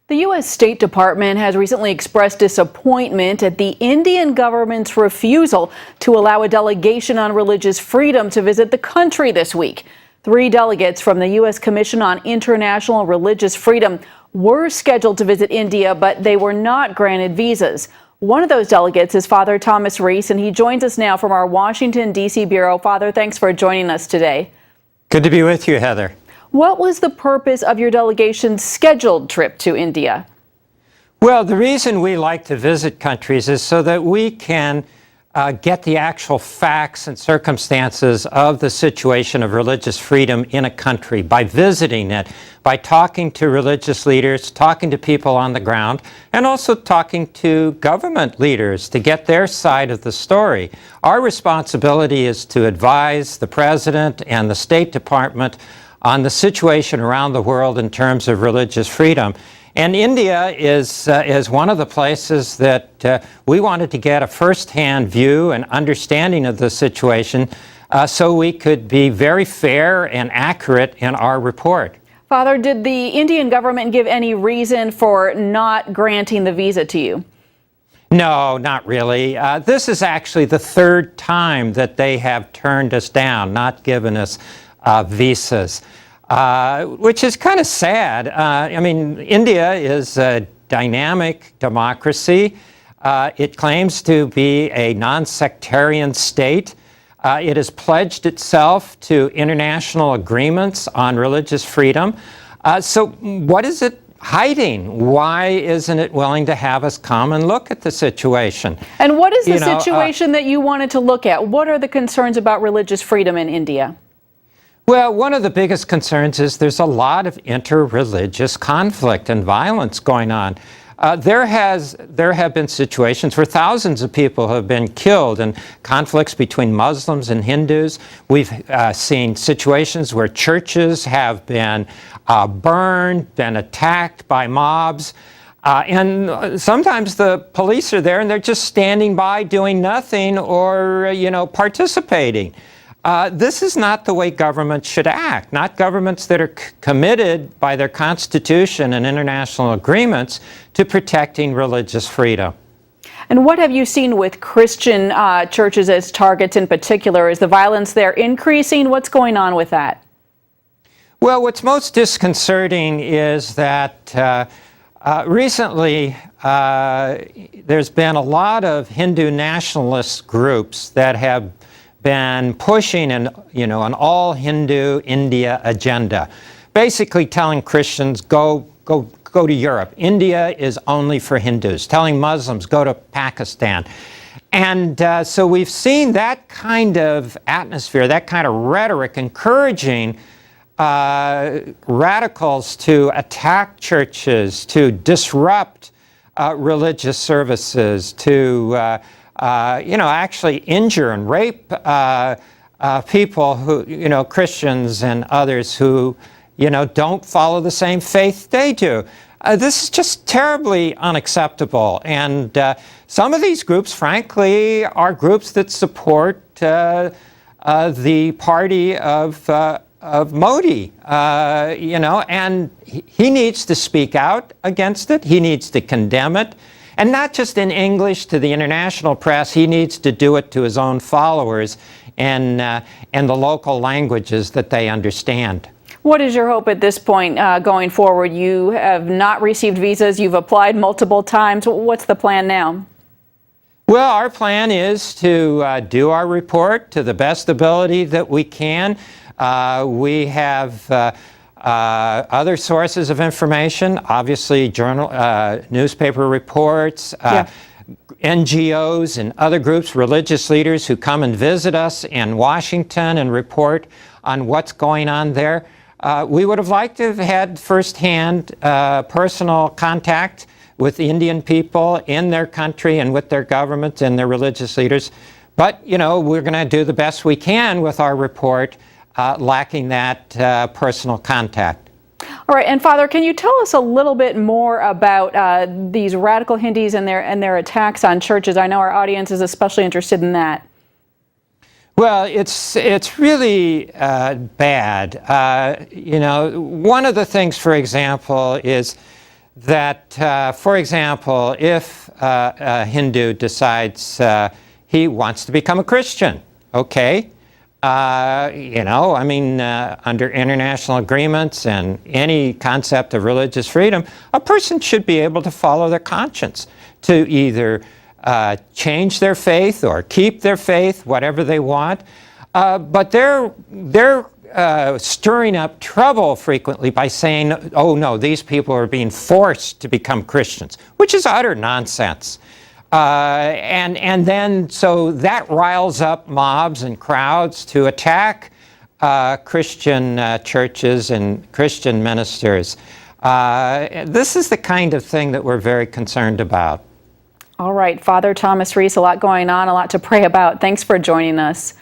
The U.S. State Department has recently expressed disappointment at the Indian government's refusal to allow a delegation on religious freedom to visit the country this week. 3 delegates from the U.S. Commission on International Religious Freedom were scheduled to visit India, but they were not granted visas. One of those delegates is Father Thomas Reese, and he joins us now from our Washington, D.C. bureau. Father, thanks for joining us today. Good to be with you, Heather. What was the purpose of your delegation's scheduled trip to India? Well, the reason we like to visit countries is so that we can get the actual facts and circumstances of the situation of religious freedom in a country by visiting it, by talking to religious leaders, talking to people on the ground, and also talking to government leaders to get their side of the story. Our responsibility is to advise the President and the State Department on the situation around the world in terms of religious freedom. And India is one of the places that we wanted to get a first-hand view and understanding of the situation so we could be very fair and accurate in our report. Father, did the Indian government give any reason for not granting the visa to you? No, not really. This is actually the 3rd time that they have turned us down, not given us visas, which is kind of sad. I mean, India is a dynamic democracy. It claims to be a non-sectarian state. It has pledged itself to international agreements on religious freedom. So what is it hiding? Why isn't it willing to have us come and look at the situation? And what is the situation that you wanted to look at? What are the concerns about religious freedom in India? Well, one of the biggest concerns is there's a lot of interreligious conflict and violence going on. There have been situations where thousands of people have been killed in conflicts between Muslims and Hindus. We've seen situations where churches have been burned, been attacked by mobs. And sometimes the police are there and they're just standing by doing nothing or, participating. This is not the way governments should act, not governments that are committed by their constitution and international agreements to protecting religious freedom. And what have you seen with Christian churches as targets in particular? Is the violence there increasing? What's going on with that? Well, what's most disconcerting is that recently there's been a lot of Hindu nationalist groups that have been pushing an all Hindu India agenda, basically telling Christians go to Europe. India is only for Hindus. Telling Muslims go to Pakistan. And so we've seen that kind of atmosphere, that kind of rhetoric encouraging radicals to attack churches, to disrupt religious services, to actually injure and rape people who, Christians and others who, don't follow the same faith they do. This is just terribly unacceptable. And some of these groups, frankly, are groups that support the party of Modi, and he needs to speak out against it. He needs to condemn it. And not just in English to the international press, he needs to do it to his own followers and the local languages that they understand. What is your hope at this point going forward? You have not received visas. You've applied multiple times. What's the plan now? Well, our plan is to do our report to the best ability that we can. We have other sources of information, obviously newspaper reports, NGOs and other groups, religious leaders who come and visit us in Washington and report on what's going on there. We would have liked to have had firsthand personal contact with the Indian people in their country and with their government and their religious leaders. But, we're going to do the best we can with our report, lacking that personal contact. All right, and Father, can you tell us a little bit more about these radical Hindus and their attacks on churches? I know our audience is especially interested in that. Well, it's really bad. One of the things, for example, is that, for example, if a Hindu decides he wants to become a Christian, okay, I mean, under international agreements and any concept of religious freedom, a person should be able to follow their conscience, to either change their faith or keep their faith, whatever they want. But they're stirring up trouble frequently by saying, oh no, these people are being forced to become Christians, which is utter nonsense. And then so that riles up mobs and crowds to attack Christian churches and Christian ministers. This is the kind of thing that we're very concerned about. All right, Father Thomas Reese, a lot going on, a lot to pray about. Thanks for joining us.